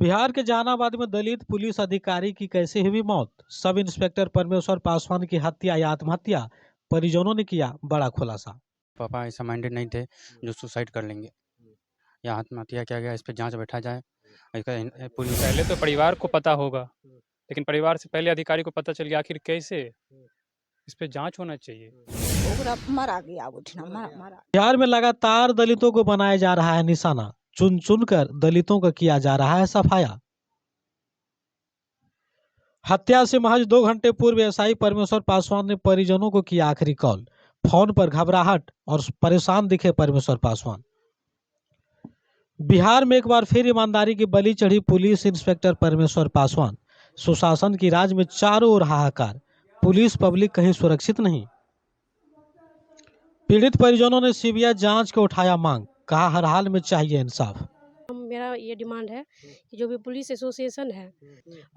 बिहार के जहानाबाद में दलित पुलिस अधिकारी की कैसे हुई मौत। सब इंस्पेक्टर परमेश्वर पासवान की हत्या या आत्महत्या, परिजनों ने किया बड़ा खुलासा। पापा ऐसा माइंडेड नहीं थे जो सुसाइड कर लेंगे या आत्महत्या किया गया, इस पे जांच बैठा जाए। इसका पुलिस पहले तो परिवार को पता होगा, लेकिन परिवार से पहले अधिकारी को पता चल गया, आखिर कैसे? इस पे जांच होना चाहिए। बिहार में लगातार दलितों को बनाया जा रहा है निशाना, चुन चुन कर दलितों का किया जा रहा है सफाया। हत्या से महज 2 घंटे पूर्व एसआई परमेश्वर पासवान ने परिजनों को किया आखिरी कॉल। फोन पर घबराहट और परेशान दिखे परमेश्वर पासवान। बिहार में एक बार फिर ईमानदारी की बलि चढ़ी पुलिस इंस्पेक्टर परमेश्वर पासवान। सुशासन की राज में चारों ओर हाहाकार, पुलिस पब्लिक कहीं सुरक्षित नहीं। पीड़ित परिजनों ने सीबीआई जांच को उठाया मांग, कहा हर हाल में चाहिए इंसाफ। मेरा ये डिमांड है कि जो भी पुलिस एसोसिएशन है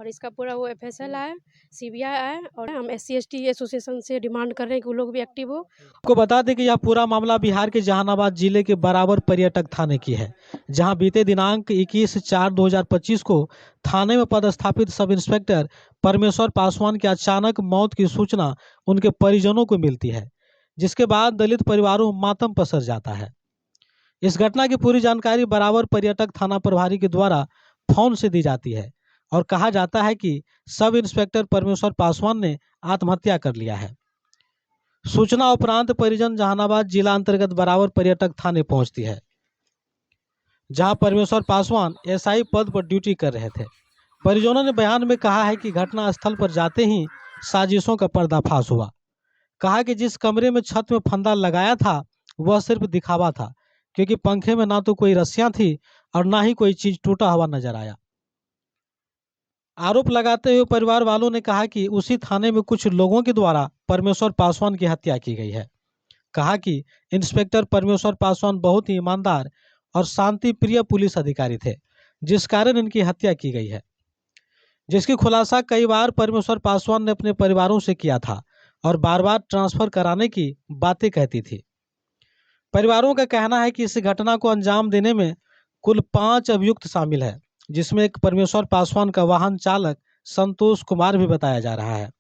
और इसका पूरा वो एफएसएल आए, सीबीआई आए, और हम एससी एसटी एसोसिएशन से डिमांड कर रहे हैं कि वो लोग भी एक्टिव हो। आपको बता दें कि यह पूरा मामला बिहार के जहानाबाद जिले के बराबर पर्यटक थाने की है, जहां बीते दिनांक 21/4/2025 को थाने में पदस्थापित सब इंस्पेक्टर परमेश्वर पासवान की अचानक मौत की सूचना उनके परिजनों को मिलती है, जिसके बाद दलित परिवारों में मातम पसर जाता है। इस घटना की पूरी जानकारी बराबर पर्यटक थाना प्रभारी के द्वारा फोन से दी जाती है और कहा जाता है कि सब इंस्पेक्टर परमेश्वर पासवान ने आत्महत्या कर लिया है। सूचना उपरांत परिजन जहानाबाद जिला अंतर्गत बराबर पर्यटक थाने पहुंचती है, जहां परमेश्वर पासवान एसआई पद पर ड्यूटी कर रहे थे। परिजनों ने बयान में कहा है कि घटना स्थल पर जाते ही साजिशों का पर्दाफाश हुआ। कहा कि जिस कमरे में छत में फंदा लगाया था वह सिर्फ दिखावा था, क्योंकि पंखे में ना तो कोई रस्सियां थी और ना ही कोई चीज टूटा हुआ नजर आया। आरोप लगाते हुए परिवार वालों ने कहा कि उसी थाने में कुछ लोगों के द्वारा परमेश्वर पासवान की हत्या की गई है। कहा कि इंस्पेक्टर परमेश्वर पासवान बहुत ही ईमानदार और शांति प्रिय पुलिस अधिकारी थे, जिस कारण इनकी हत्या की गई है, जिसकी खुलासा कई बार परमेश्वर पासवान ने अपने परिवारों से किया था और बार बार ट्रांसफर कराने की बातें कहती थी। परिवारों का कहना है कि इस घटना को अंजाम देने में कुल 5 अभियुक्त शामिल है, जिसमें एक परमेश्वर पासवान का वाहन चालक संतोष कुमार भी बताया जा रहा है।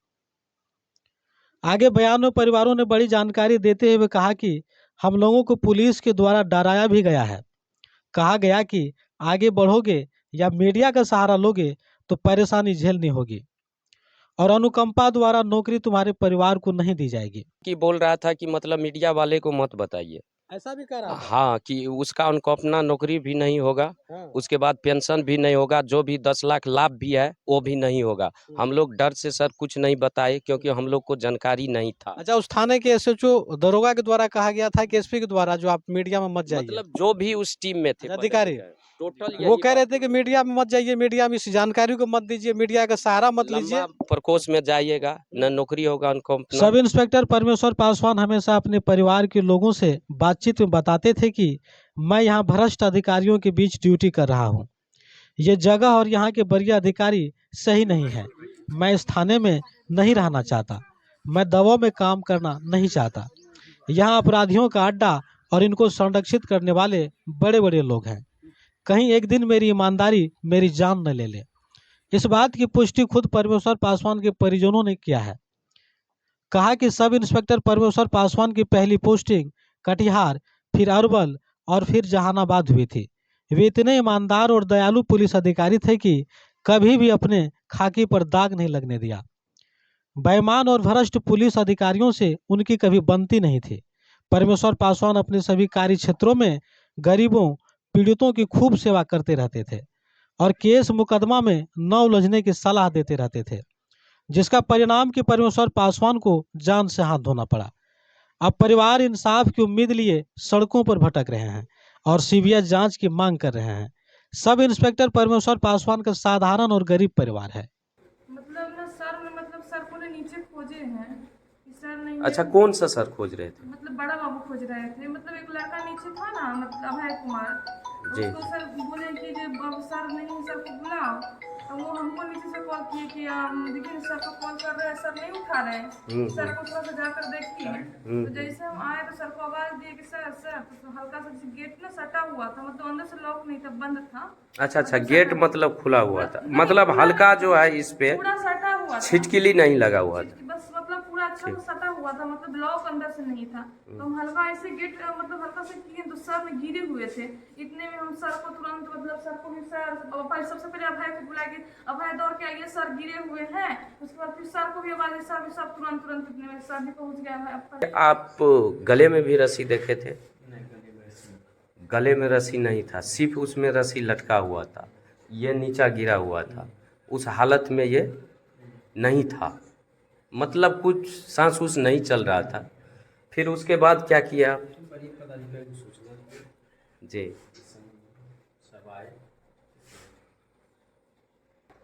आगे बयान में परिवारों ने बड़ी जानकारी देते हुए कहा कि हम लोगों को पुलिस के द्वारा डराया भी गया है। कहा गया कि आगे बढ़ोगे या मीडिया का सहारा लोगे तो परेशानी झेलनी होगी और अनुकंपा द्वारा नौकरी तुम्हारे परिवार को नहीं दी जाएगी। कि बोल रहा था कि मतलब मीडिया वाले को मत बताइए, ऐसा भी कह रहा था। हाँ, कि उसका उनको अपना नौकरी भी नहीं होगा, हाँ। उसके बाद पेंशन भी नहीं होगा, जो भी 10 लाख लाभ भी है वो भी नहीं होगा। हम लोग डर से सर कुछ नहीं बताए, क्योंकि हम लोग को जानकारी नहीं था। अच्छा, उस थाने के एसएचओ दरोगा के द्वारा कहा गया था कि एसपी के द्वारा जो आप मीडिया में मत जाइए, मतलब जो भी उस टीम में थे अधिकारी, टोटल वो कह रहे थे कि मीडिया में मत जाइए, मीडिया में इस जानकारी को मत दीजिए, मीडिया का सहारा मत लीजिए, प्रकोष्ठ में जाइएगा न नौकरी होगा उनको। सब इंस्पेक्टर परमेश्वर पासवान हमेशा अपने परिवार के लोगों से बातचीत में बताते थे कि मैं यहाँ भ्रष्ट अधिकारियों के बीच ड्यूटी कर रहा हूँ। ये जगह और यहाँ के वरीय अधिकारी सही नहीं है। मैं इस थाने में नहीं रहना चाहता। मैं दबाव में काम करना नहीं चाहता। यहाँ अपराधियों का अड्डा और इनको संरक्षित करने वाले बड़े बड़े लोग हैं। कहीं एक दिन मेरी ईमानदारी मेरी जान न ले ले। इस बात की पुष्टि खुद परमेश्वर पासवान के परिजनों ने किया है। कहा कि सब इंस्पेक्टर परमेश्वर पासवान की पहली पोस्टिंग कटिहार, फिर अरवल और फिर जहानाबाद हुई थी। वे इतने ईमानदार और दयालु पुलिस अधिकारी थे कि कभी भी अपने खाकी पर दाग नहीं लगने दिया। बेईमान और भ्रष्ट पुलिस अधिकारियों से उनकी कभी बनती नहीं थी। परमेश्वर पासवान अपने सभी कार्य क्षेत्रों में गरीबों, पीड़ितों की खूब सेवा करते रहते थे और केस मुकदमा में न उलझने की सलाह देते रहते थे, जिसका परिणाम कि परमेश्वर पासवान को जान से हाथ धोना पड़ा। अब परिवार इंसाफ की उम्मीद लिए सड़कों पर भटक रहे हैं और सीबीआई जांच की मांग कर रहे हैं। सब इंस्पेक्टर परमेश्वर पासवान का साधारण और गरीब परिवार है। मतलब ना सर को नीचे खोजे हैं, सर नहीं। अच्छा, कौन सा सर खोज रहे थे? मतलब बड़ा बाबू खोज रहे थे। मतलब एक लड़का नीचे था ना, मतलब अभय कुमार, जी। उसको सर बोले कि सर नहीं, सर को बुलाओ, तो वो हमको नीचे से कॉल किए कि देखिए सर को कॉल कर रहे हैं, सर नहीं उठा रहे हैं, सर को थोड़ा सा जाकर देखिए। तो जैसे हम आए तो सर को आवाज़ दिए कि सर सर, तो हल्का सा गेट ना सटा हुआ था, मतलब अंदर से लॉक नहीं था, बंद था। अच्छा, गेट मतलब खुला हुआ था, मतलब हल्का जो है इस पे पूरा सटा हुआ था, छिटकिली नहीं लगा हुआ था। बस मतलब पूरा अच्छा से सटा हुआ था, मतलब लॉक अंदर से नहीं था। तो हम हल्का ऐसे गेट मतलब हल्का से किए तो सर में गिरे हुए थे। इतने में हम सर को तुरंत मतलब सर को भी सर सबसे पहले अभय को बुला के अभय दौड़ के आइए, सर गिरे हुए हैं। उसके बाद फिर सर को भी आवाज दी, सर भी सब तुरंत इतने में सर भी पहुंच गया। आप गले में भी रस्सी देखे थे? गले में रस्सी नहीं था, सिर्फ उसमें रस्सी लटका हुआ था, ये नीचा गिरा हुआ था। उस हालत में ये नहीं था, मतलब कुछ सांस उस नहीं चल रहा था। फिर उसके बाद क्या किया जी?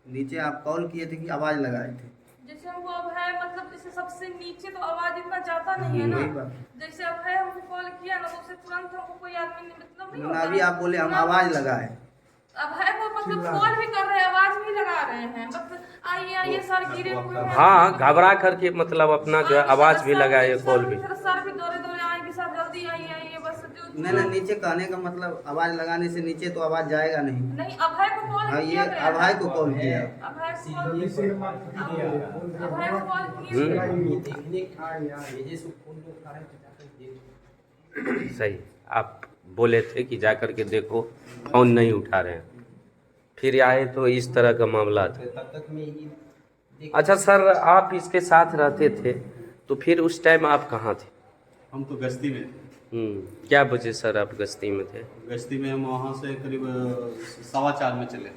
नीचे आप कॉल किए थे कि आवाज लगाए थे? जैसे हमको अब है मतलब जैसे सबसे नीचे तो आवाज इतना जाता नहीं है ना, जैसे अब है हमको कॉल किया ना तो उससे तुरंत हमको कोई आदमी मतलब नहीं होता। अभी आप बोले हम आवाज लगाए, अब है वो मतलब कॉल भी कर रहे हैं, आवाज भी लगा रहे हैं, मतलब आइए सर गिरे हुए हैं। हाँ, घबरा करके मतलब अपना जो है आवाज भी लगाए, कॉल भी। सर भी दौड़े आएंगे, सर जल्दी आइए बस। नहीं नीचे कहने का मतलब आवाज लगाने से नीचे तो आवाज जाएगा नहीं। नहीं, अभय को कॉल हाँ, किया ये गया, अभय को कॉल किया। अभय को कॉल किया। सही, आप बोले थे कि जा कर के देखो, फोन नहीं उठा रहे हैं, फिर आए तो इस तरह का मामला था। अच्छा सर, आप इसके साथ रहते थे तो फिर उस टाइम आप कहाँ थे? हम तो गश्ती में थे। क्या वजह सर आप गश्ती में थे? गश्ती में हम वहाँ से करीब 4:15 में चले।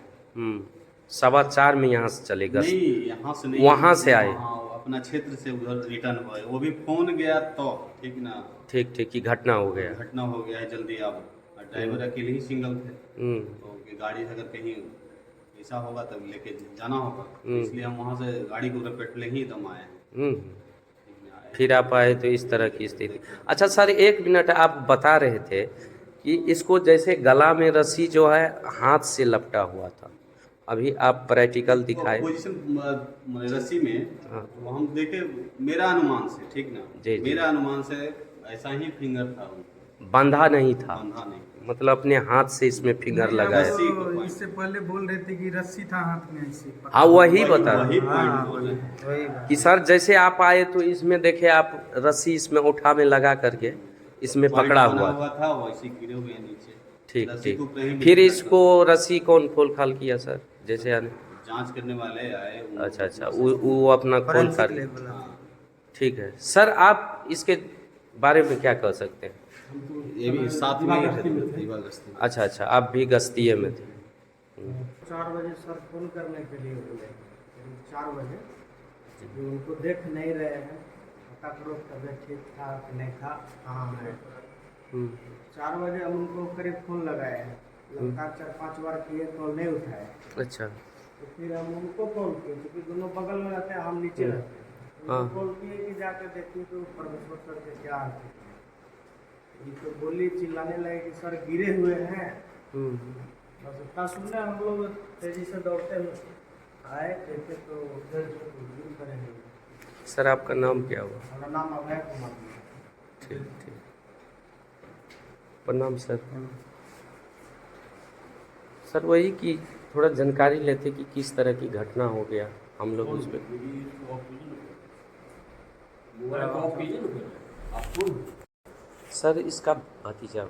4:15 में यहाँ से चले गश्त? नहीं, यहाँ से नहीं, वहाँ से आए? अपना क्षेत्र से उधर रिटर्न हुए, वो भी फोन गया तो ठीक ना, ठीक की घटना हो गया। घटना हो गया है जल्दी। अब ड्राइवर अकेले ही सिंगल थे, तो गाड़ी अगर कहीं ऐसा होगा तब लेके जाना होगा, इसलिए हम वहाँ से गाड़ी को रपेटले ही दम आए। फिर आप आए तो इस तरह की स्थिति। अच्छा सर, 1 मिनट, आप बता रहे थे कि इसको जैसे गला में रस्सी जो है हाथ से लपटा हुआ था, अभी आप प्रैक्टिकल दिखाए। पोजीशन रस्सी में हाँ। वो हम देखे, मेरा अनुमान से, ठीक ना जी। मेरा अनुमान से ऐसा ही फिंगर था, बंधा नहीं था, बंधा नहीं, मतलब अपने हाथ से इसमें फिंगर लगाया। इससे पहले बोल रहे थे कि रस्सी था हाथ में ऐसे। हाँ, वही बता रहे वही पॉइंट बोल रहे हैं कि सर जैसे आप आए तो इसमें देखे आप रस्सी इसमें उठा में लगा करके इसमें पकड़ा हुआ था, वैसे गिरे हुए नीचे। ठीक रस्सी को कहीं भी फिर इसको रस्सी कौन खोल खाल किया सर? जैसे आने जांच करने वाले आए। अच्छा, वो अपना खोल खाल। ठीक है सर, आप इसके बारे में क्या कह सकते हैं? ये भी साथ में ही थे। अच्छा, आप भी गश्तिये में थे। 4 बजे सर फोन करने के लिए बोले, 4 बजे कि उनको देख नहीं रहे हैं, पता करो तबियत ठीक था कि नहीं था, कहाँ है। 4 बजे हम उनको करीब फोन लगाए हैं, लगातार 4-5 बार किए, कॉल नहीं उठाए। अच्छा, तो फिर हम उनको कॉल किए, क्योंकि दोनों बगल में रहते हैं, हम नीचे रहते हैं। उनको कॉल किए कि जाकर देखिए तो परमेश्वर सर के क्या है। तो बोली चिल्लाने लगे कि सर गिरे हुए हैं। बस इतना सुनने हम लोग तेजी से दौड़ते हुए आए, देखे तो गिर पड़े हैं। सर आपका नाम क्या हुआ? हमारा नाम अभय कुमार। ठीक, प्रणाम सर। सर वही कि थोड़ा जानकारी लेते कि किस तरह की घटना हो गया, हम लोग उस पर। सर इसका भतीजा